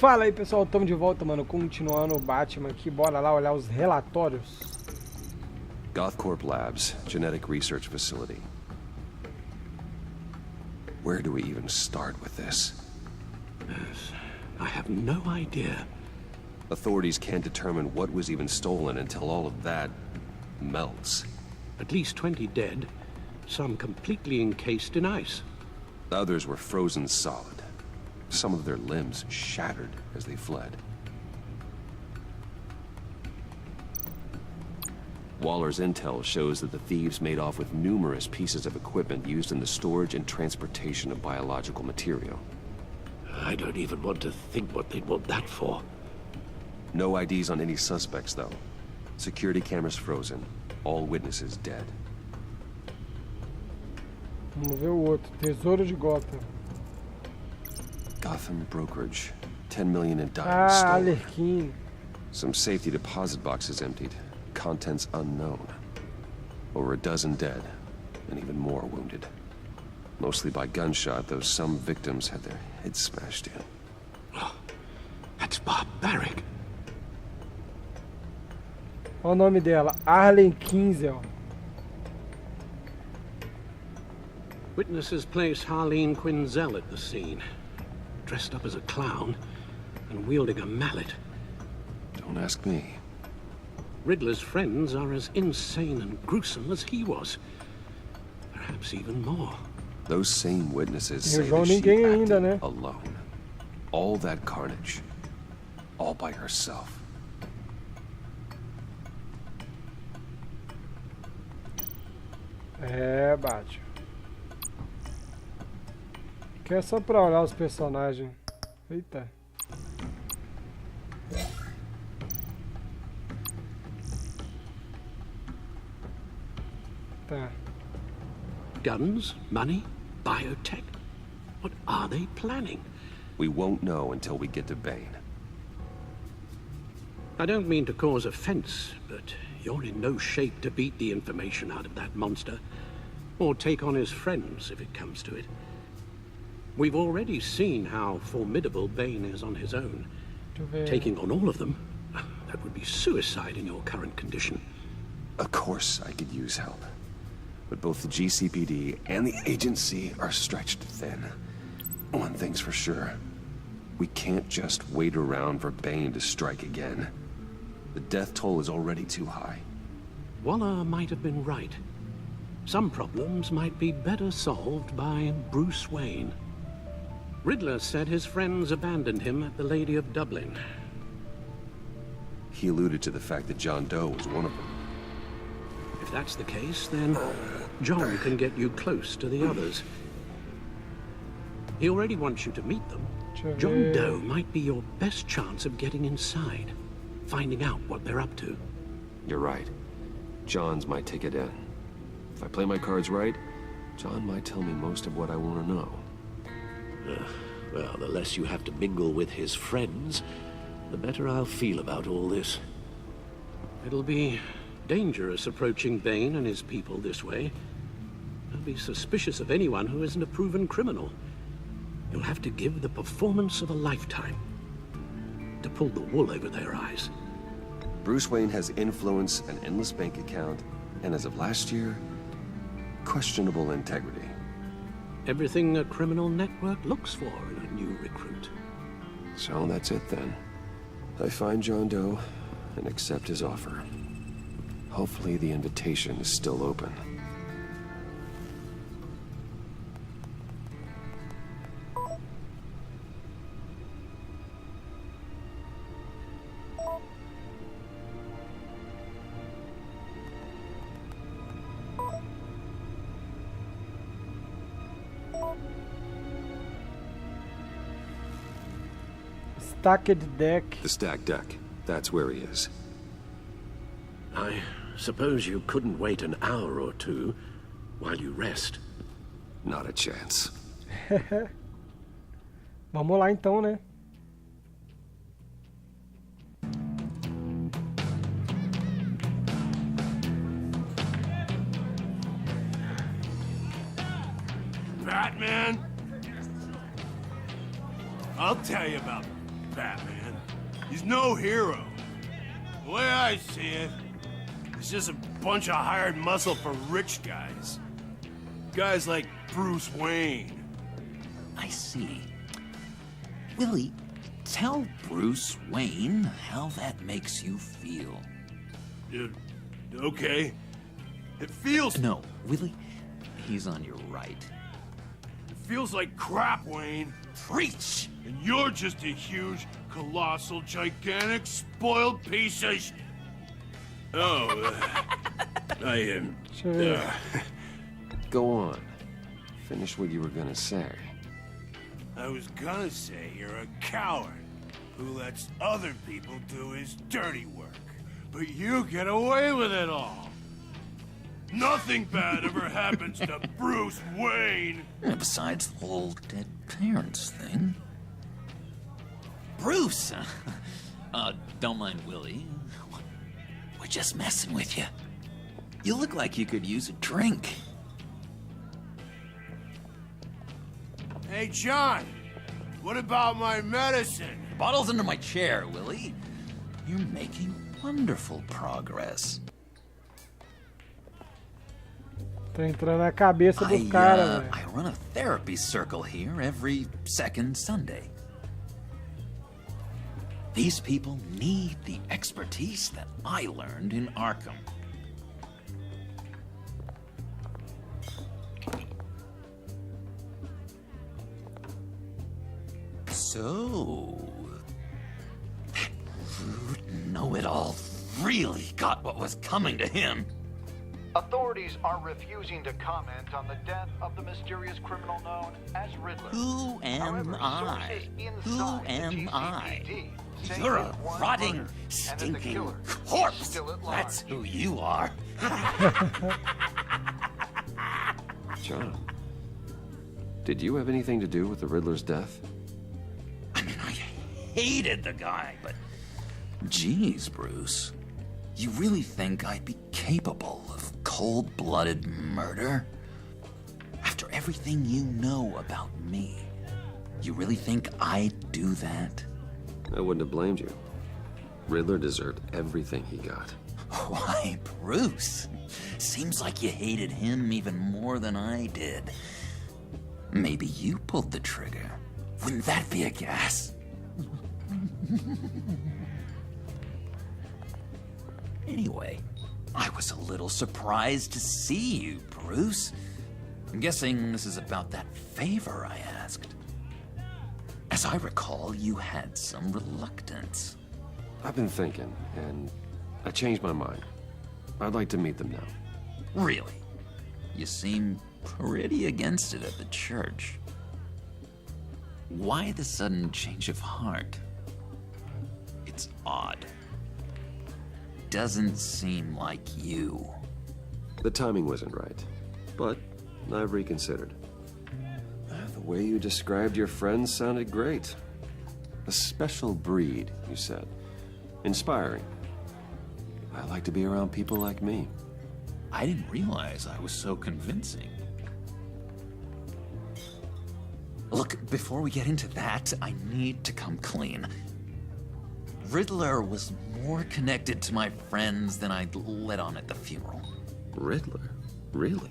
Fala aí, pessoal, estamos de volta, mano, continuando o Batman aqui, bora lá olhar os relatórios. Gothcorp Labs, Genetic Research Facility. Where do we even start with this? Yes, I have no idea. Authorities can't determine what was even stolen until all of that melts. At least 20 dead, some completely encased in ice. Others were frozen solid. Some of their limbs shattered as they fled. Waller's intel shows that the thieves made off with numerous pieces of equipment used in the storage and transportation of biological material. I don't even want to think what they'd want that for. No IDs on any suspects, though. Security cameras frozen. All witnesses dead. Vamos ver o outro, Tesouro de Gotham. Gotham Brokerage. 10 million in diamonds Ah, stolen. Arlequim. Some safety deposit boxes emptied. Contents unknown. Over a dozen dead, and even more wounded. Mostly by gunshot, though some victims had their heads smashed in. Oh, that's barbaric. Olha o nome dela, Arlen Kinzel. Witnesses place Harleen Quinzel at the scene, dressed up as a clown and wielding a mallet. Don't ask me. Riddler's friends are as insane and gruesome as he was. Perhaps even more. Those same witnesses E o say João that she ninguém acted ainda, né? alone. All that carnage. All by herself. É, Batman. Que é só pra olhar os personagens. Eita. Tá. Guns, money, biotech. What are they planning? We won't know until we get to Bane. I don't mean to cause offense, but you're in no shape to beat the information out of that monster, or take on his friends if it comes to it. We've already seen how formidable Bane is on his own. Deixa eu ver. Taking on all of them, that would be suicide in your current condition. Of course I could use help. But both the GCPD and the agency are stretched thin. One thing's for sure. We can't just wait around for Bane to strike again. The death toll is already too high. Waller might have been right. Some problems might be better solved by Bruce Wayne. Riddler said his friends abandoned him at the Lady of Dublin. He alluded to the fact that John Doe was one of them. If that's the case, then John can get you close to the others. He already wants you to meet them. Deixa eu John ver. Doe might be your best chance of getting inside, finding out what they're up to. You're right. John's my ticket in. If I play my cards right, John might tell me most of what I want to know. Well, the less you have to mingle with his friends, the better I'll feel about all this. It'll be dangerous approaching Bane and his people this way. They'll be suspicious of anyone who isn't a proven criminal. You'll have to give the performance of a lifetime to pull the wool over their eyes. Bruce Wayne has influence, an endless bank account, and as of last year, questionable integrity. Everything a criminal network looks for in a new recruit. So that's it then. I find John Doe and accept his offer. Hopefully the invitation is still open. Stacked Deck. The stack deck. That's where he is. I suppose you couldn't wait an hour or two while you rest. Not a chance. Vamos lá então, né? Batman? I'll tell you about Batman. He's no hero. The way I see it, he's just a bunch of hired muscle for rich guys. Guys like Bruce Wayne. I see. Willie, tell Bruce Wayne how that makes you feel. Okay. It feels... No, Willie, he's on your right. It feels like crap, Wayne. Preach! And you're just a huge, colossal, gigantic, spoiled piece of Oh, I am... Go on. Finish what you were gonna say. I was gonna say you're a coward who lets other people do his dirty work. But you get away with it all. Nothing bad ever happens to Bruce Wayne. Besides the whole dead parents thing. Bruce! Don't mind Willie. We're just messing with you. You look like you could use a drink. Hey, John. What about my medicine? The bottle's under my chair, Willie. You're making wonderful progress. Tô entrando na cabeça do cara, velho. I run a therapy circle here every second Sunday. These people need the expertise that I learned in Arkham. So, that rude know-it-all really got what was coming to him. Authorities are refusing to comment on the death of the mysterious criminal known as Riddler. Who am However, I? sources Who inside the am I? GCPD say You're a there's one rotting, murder, and that the stinking killer is corpse. still at large. That's who you are. John, did you have anything to do with the Riddler's death? I mean, I hated the guy, but... Geez, Bruce. You really think I'd be capable of cold-blooded murder? After everything you know about me, you really think I'd do that? I wouldn't have blamed you. Riddler deserved everything he got. Why, Bruce? Seems like you hated him even more than I did. Maybe you pulled the trigger. Wouldn't that be a gas? Anyway, I was a little surprised to see you, Bruce. I'm guessing this is about that favor I asked. As I recall, you had some reluctance. I've been thinking, and I changed my mind. I'd like to meet them now. Really? You seem pretty against it at the church. Why the sudden change of heart? It's odd. Doesn't seem like you. The timing wasn't right, but I've reconsidered. The way you described your friends sounded great. A special breed, you said. Inspiring. I like to be around people like me. I didn't realize I was so convincing. Look, before we get into that, I need to come clean. Riddler was more connected to my friends than I'd let on at the funeral. Riddler? Really?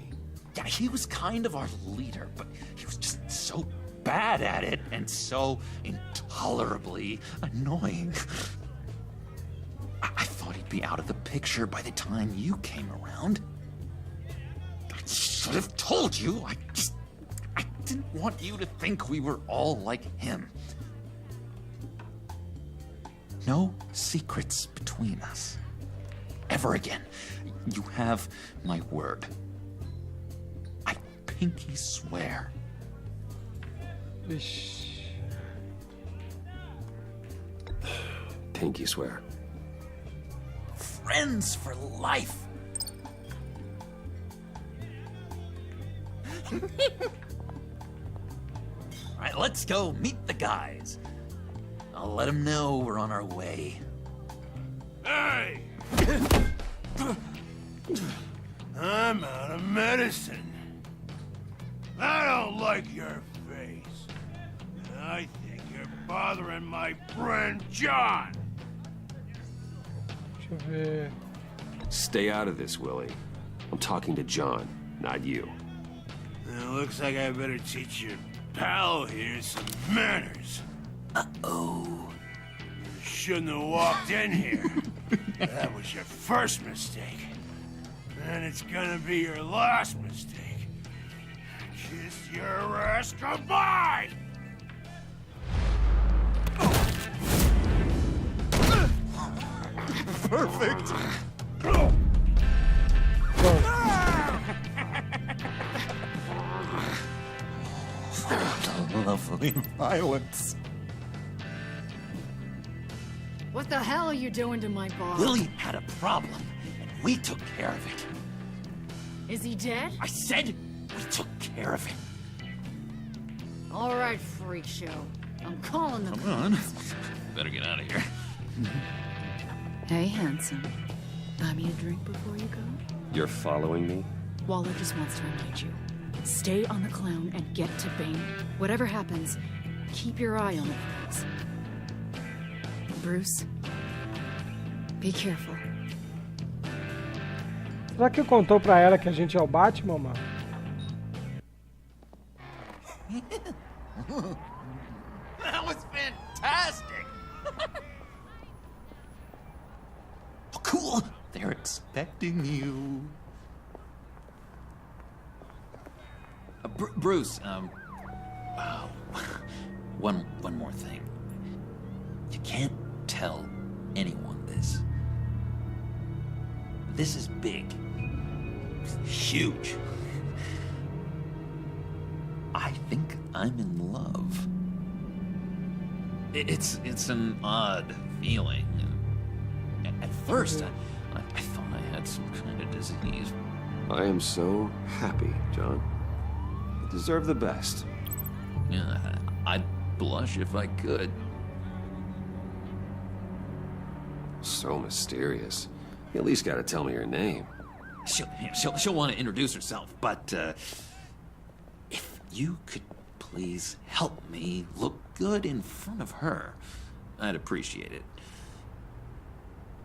Yeah, he was kind of our leader, but he was just so bad at it and so intolerably annoying. I thought he'd be out of the picture by the time you came around. I should have told you. I didn't want you to think we were all like him. No secrets between us. Ever again. You have my word. I pinky swear. Ixi. Pinky swear. Friends for life. All right, let's go meet the guys. I'll let them know we're on our way. Hey! I'm out of medicine. I don't like your face. I think you're bothering my friend John. Deixa eu ver. Stay out of this, Willie. I'm talking to John, not you. It looks like I better teach your pal here some manners. Uh-oh. You shouldn't have walked in here. That was your first mistake. And it's gonna be your last mistake. Kiss your ass goodbye! Perfect. Lovely violence. What the hell are you doing to my bar? Willie had a problem, and we took care of it. Is he dead? I said we took care of it. All right, freak show. I'm calling the Come on. Better get out of here. Hey, handsome. Buy me a drink before you go? You're following me? Waller just wants to remind you. Stay on the clown and get to Bane. Whatever happens, keep your eye on the prize. Bruce, be careful. Será que contou pra ela que a gente é o Batman, mano? That was fantastic! Oh, cool! They're expecting you. Bruce, one more thing. You can't tell anyone this. This is big. Huge. I think I'm in love. It's an odd feeling. At first, I thought I had some kind of disease. I am so happy, John. You deserve the best. Yeah, I'd blush if I could. So mysterious. You at least gotta tell me your name. She'll want to introduce herself, but if you could please help me look good in front of her, I'd appreciate it.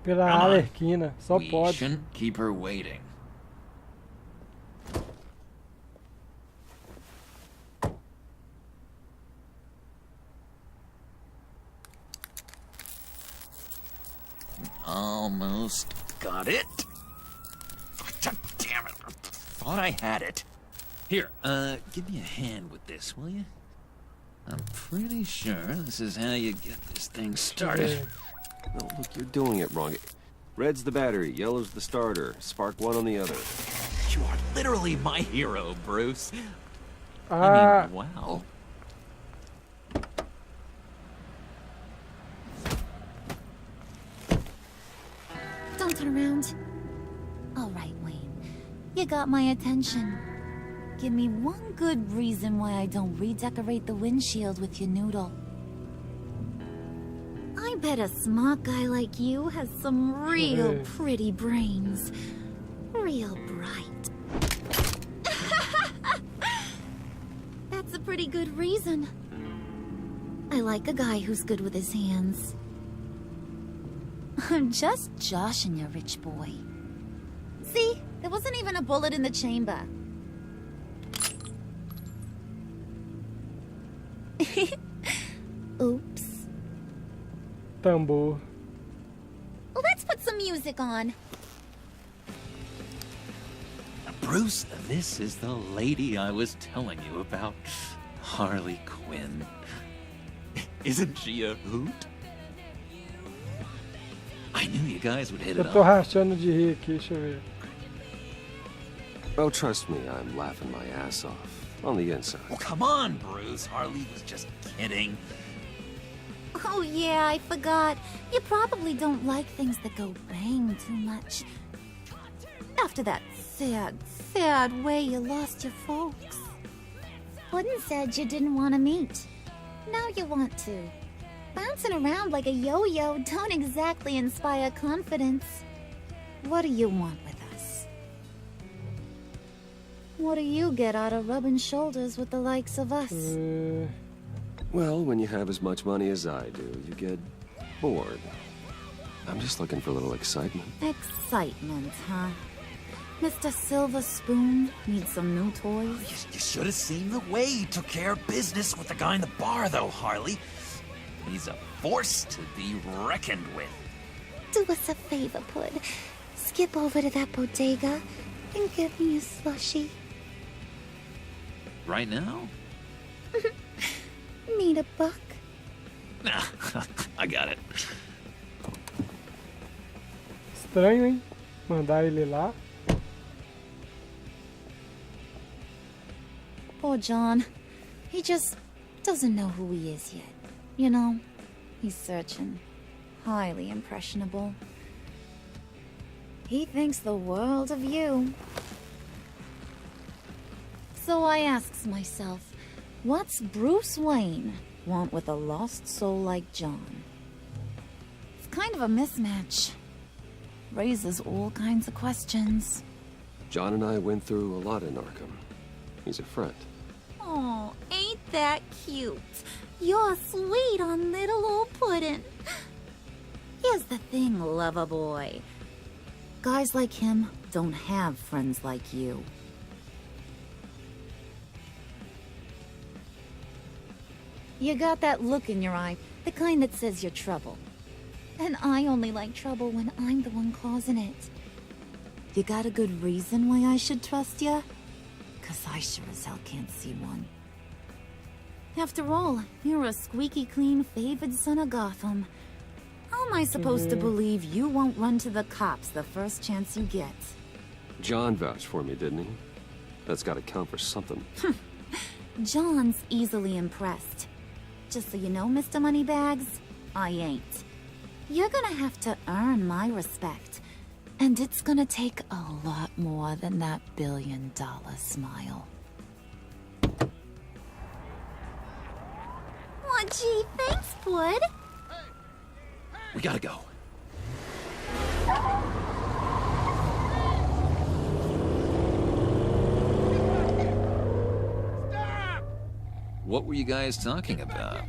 Pela Come on. Arlequina, só We pode. shouldn't keep her waiting. Almost got it. God damn it. I thought I had it. Here, give me a hand with this, will you? I'm pretty sure this is how you get this thing started. No, look, you're doing it wrong. Red's the battery, yellow's the starter. Spark one on the other. You are literally my hero, Bruce. Ah, I mean, wow. Don't turn around. All right, Wayne. You got my attention. Give me one good reason why I don't redecorate the windshield with your noodle. I bet a smart guy like you has some real pretty brains. Real bright. That's a pretty good reason. I like a guy who's good with his hands. I'm just joshing you, rich boy. See? There wasn't even a bullet in the chamber. Oops. tambor. Let's put some music on. Bruce, this is the lady I was telling you about. Harley Quinn. Isn't she a hoot? I knew you guys would hit it Eu tô off. rachando de rir aqui, deixa eu ver. Oh, trust me, I'm laughing my ass off. On the inside. Oh, come on, Bruce. Harley was just kidding. Oh yeah, I forgot. You probably don't like things that go bang too much. After that sad way you lost your folks. Puddin' said you didn't want to meet. Now you want to. Bouncing around like a yo-yo don't exactly inspire confidence. What do you want with us? What do you get out of rubbing shoulders with the likes of us? Well, when you have as much money as I do, you get bored. I'm just looking for a little excitement. Excitement, huh? Mr. Silver Spoon needs some new toys? You should have seen the way he took care of business with the guy in the bar, though, Harley. He's a force to be reckoned with. Do us a favor, Pud. Skip over to that bodega and get me a slushie. Right now? Need a buck? Nah, I got it. Estranho, hein? Mandar ele lá. Poor John. He just doesn't know who he is yet. You know, he's searching. Highly impressionable. He thinks the world of you. So I asks myself, what's Bruce Wayne want with a lost soul like John? It's kind of a mismatch. Raises all kinds of questions. John and I went through a lot in Arkham. He's a friend. Oh, ain't that cute? You're sweet on little old Puddin'. Here's the thing, lover boy. Guys like him don't have friends like you. You got that look in your eye, the kind that says you're trouble. And I only like trouble when I'm the one causing it. You got a good reason why I should trust you? 'Cause I sure as hell can't see one. After all, you're a squeaky clean favored son of Gotham. How am I supposed to believe you won't run to the cops the first chance you get? John vouched for me, didn't he? That's gotta count for something. John's easily impressed. Just so you know, Mr. Moneybags, I ain't. You're gonna have to earn my respect. And it's gonna take a lot more than that $1 billion smile. Aw, gee, thanks, Bud. We gotta go. What were you guys talking about?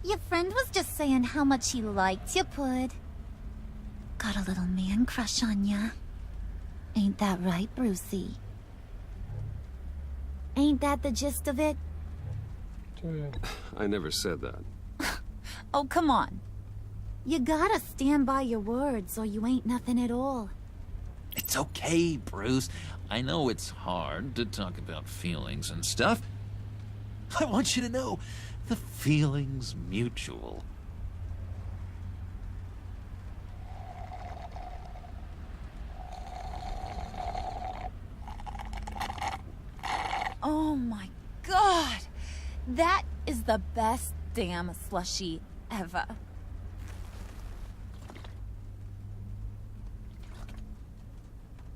Your friend was just saying how much he liked you, Pud. Got a little man crush on ya. Ain't that right, Brucey? Ain't that the gist of it? I never said that. Oh, come on. You gotta stand by your words or you ain't nothing at all. It's okay, Bruce. I know it's hard to talk about feelings and stuff. I want you to know, the feeling's mutual. Oh my god! That is the best damn slushie ever.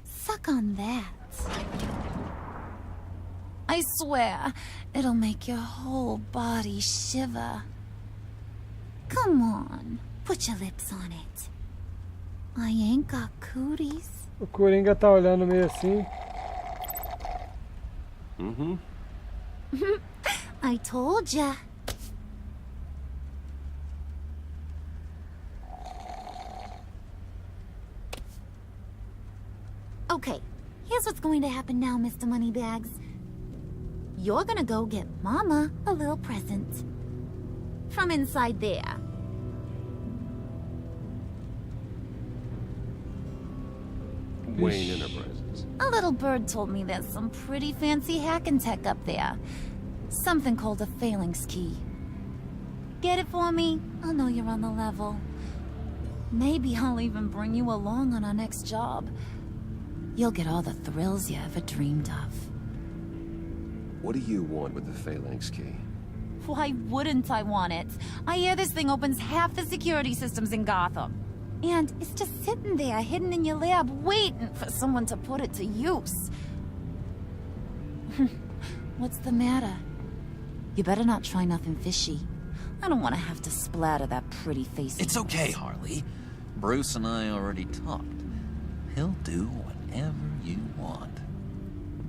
Suck on that. I swear, it'll make your whole body shiver. Come on, put your lips on it. I ain't got cooties. O Coringa tá olhando meio assim. Mm-hmm. I told ya. Okay, here's what's going to happen now, Mr. Moneybags. You're gonna go get Mama a little present. From inside there. Wayne Enterprises. A little bird told me there's some pretty fancy hacking tech up there. Something called a phalanx key. Get it for me? I'll know you're on the level. Maybe I'll even bring you along on our next job. You'll get all the thrills you ever dreamed of. What do you want with the phalanx key? Why wouldn't I want it? I hear this thing opens half the security systems in Gotham. And it's just sitting there, hidden in your lab, waiting for someone to put it to use. What's the matter? You better not try nothing fishy. I don't want to have to splatter that pretty face. It's okay, Harley. Bruce and I already talked. He'll do whatever you want.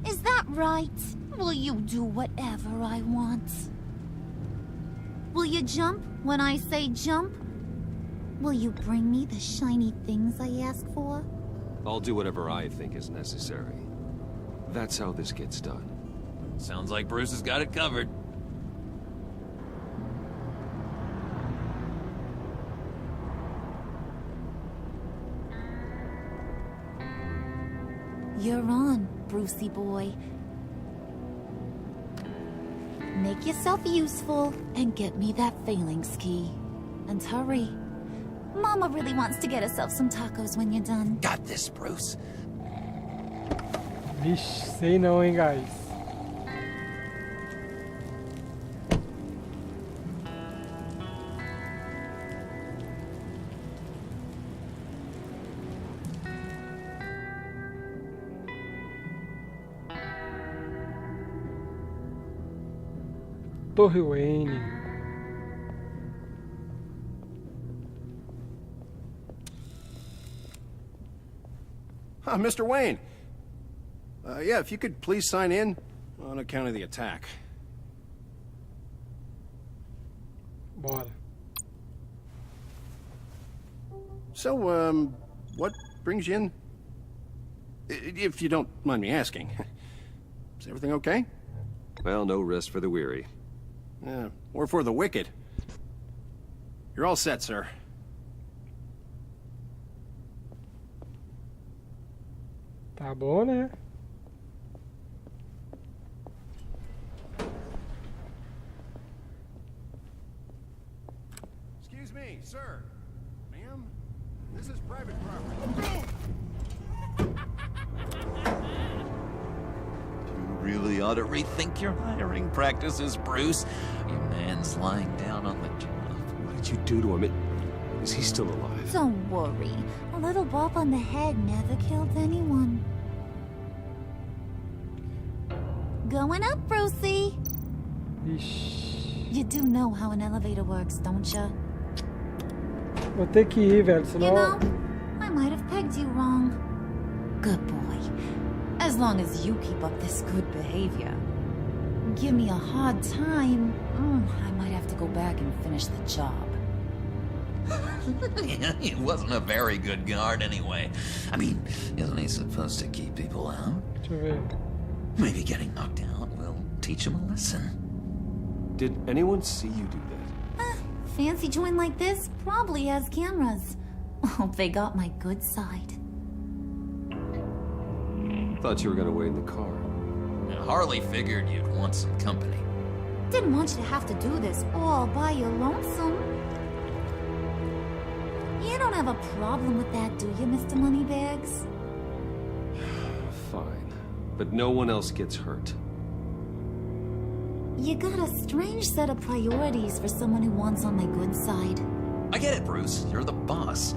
Is that right? Will you do whatever I want? Will you jump when I say jump? Will you bring me the shiny things I ask for? I'll do whatever I think is necessary. That's how this gets done. Sounds like Bruce has got it covered. You're on, Brucey boy. Make yourself useful and get me that phalanx key. And hurry. Mama really wants to get herself some tacos when you're done. Got this, Bruce. Vixe, sei não, hein, guys. Torre Wayne. Mr. Wayne. Yeah, if you could please sign in on account of the attack. Bora. So, what brings you in? If you don't mind me asking. Is everything okay? Well, no rest for the weary. Or for the wicked. You're all set, sir. Tá bom, né? Excuse me, sir. Ma'am, this is private property. You really ought to rethink your hiring practices, Bruce. Your man's lying down on the job. What did you do to him? Is he still alive? Don't worry. A little bump on the head never killed anyone. Going up, Brucey. Ixi. You do know how an elevator works, don't you? Vou ter que ir, velho, senão... You know, I might have pegged you wrong. Good boy. As long as you keep up this good behavior. Give me a hard time, I might have to go back and finish the job. He wasn't a very good guard anyway. I mean, isn't he supposed to keep people out? Deixa eu ver. Maybe getting knocked out will teach him a lesson. Did anyone see you do that? Fancy joint like this probably has cameras. Hope they got my good side. Thought you were gonna wait in the car. And Harley figured you'd want some company. Didn't want you to have to do this all by your lonesome. You don't have a problem with that, do you, Mr. Moneybags? Fine. But no one else gets hurt. You got a strange set of priorities for someone who wants on my good side. I get it, Bruce. You're the boss.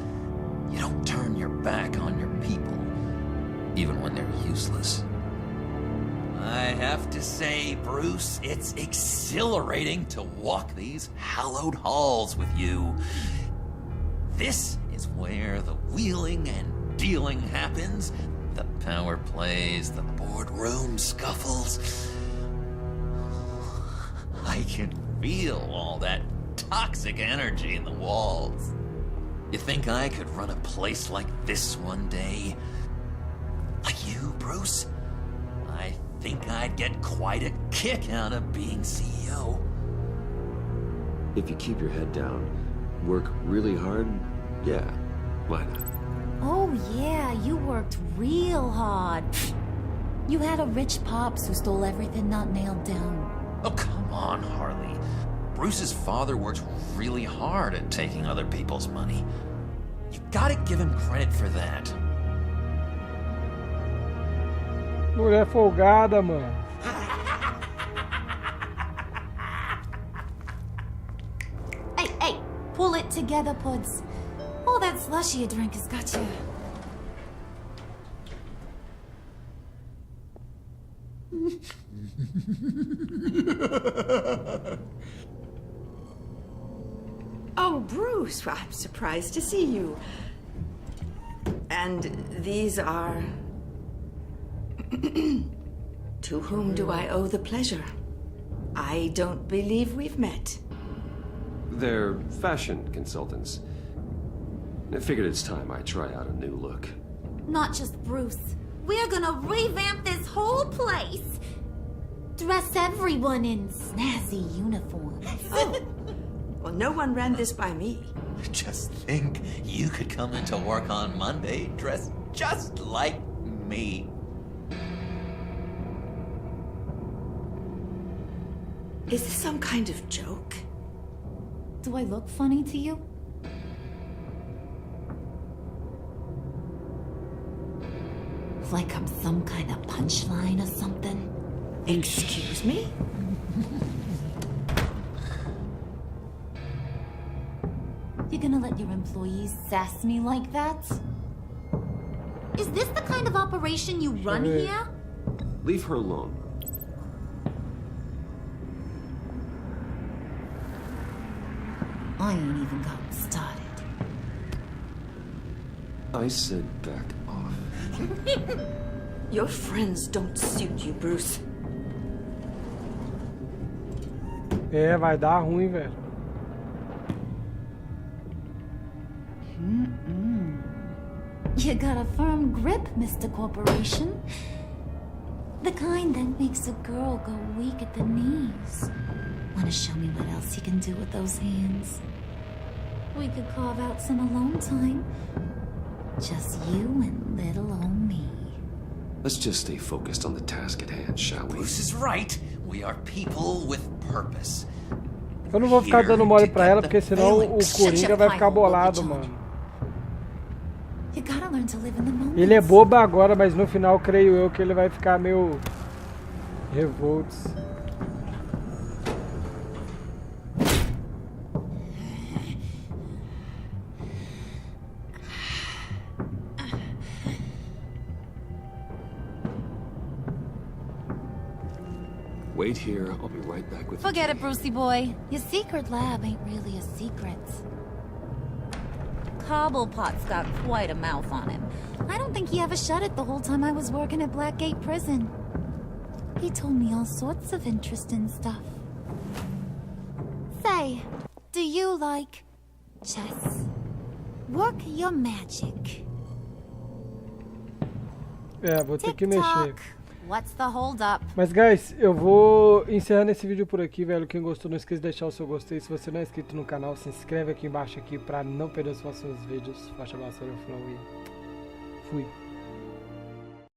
You don't turn your back on your people, even when they're useless. I have to say, Bruce, it's exhilarating to walk these hallowed halls with you. This is where the wheeling and dealing happens, the power plays, the boardroom scuffles. I can feel all that toxic energy in the walls. You think I could run a place like this one day? Like you, Bruce? I think I'd get quite a kick out of being CEO. If you keep your head down, work really hard, yeah, why not? Oh yeah, you worked real hard. You had a rich pops who stole everything not nailed down. Oh, come on, Harley. Bruce's father worked really hard at taking other people's money. You gotta give him credit for that. Mulher folgada, mano. Hey, pull it together, Puds. All that slushy you drink has got you. Oh, Bruce, well, I'm surprised to see you. And these are... To whom do I owe the pleasure? I don't believe we've met. They're fashion consultants. I figured it's time I try out a new look. Not just Bruce. We're gonna revamp this whole place. Dress everyone in snazzy uniforms. Oh, well, no one ran this by me. Just think, you could come into work on Monday dressed just like me. Is this some kind of joke? Do I look funny to you? Like I'm some kind of punchline or something? Excuse me? You're gonna let your employees sass me like that? Is this the kind of operation you run here? Leave her alone. I ain't even gotten started. I said back off. Your friends don't suit you, Bruce. É, vai dar ruim, velho. You got a firm grip, Mr. Corporation. The kind that makes a girl go weak at the knees. Wanna show me what else you can do with those hands? We could carve out some alone time. Just you and little old me. Let's just stay focused on the task at hand, shall we? Bruce is right. We are people with purpose. Eu não vou ficar dando mole pra ela, porque senão o Coringa vai ficar bolado, mano. You gotta learn to live in the moment. Ele é bobo agora, mas no final creio eu que ele vai ficar meio revoltos. Wait here, I'll be right back with you. Forget it, Brucey boy. Your secret lab ain't really a secret. Cobblepot's got quite a mouth on him. I don't think he ever shut it the whole time I was working at Blackgate Prison. He told me all sorts of interesting stuff. Say, do you like chess? Work your magic. É, vou ter que mexer. What's the hold up? Mas, guys, eu vou encerrando esse vídeo por aqui, velho. Quem gostou, não esqueça de deixar o seu gostei. Se você não é inscrito no canal, se inscreve aqui embaixo aqui pra não perder os próximos vídeos. Forte abraço, eu fui.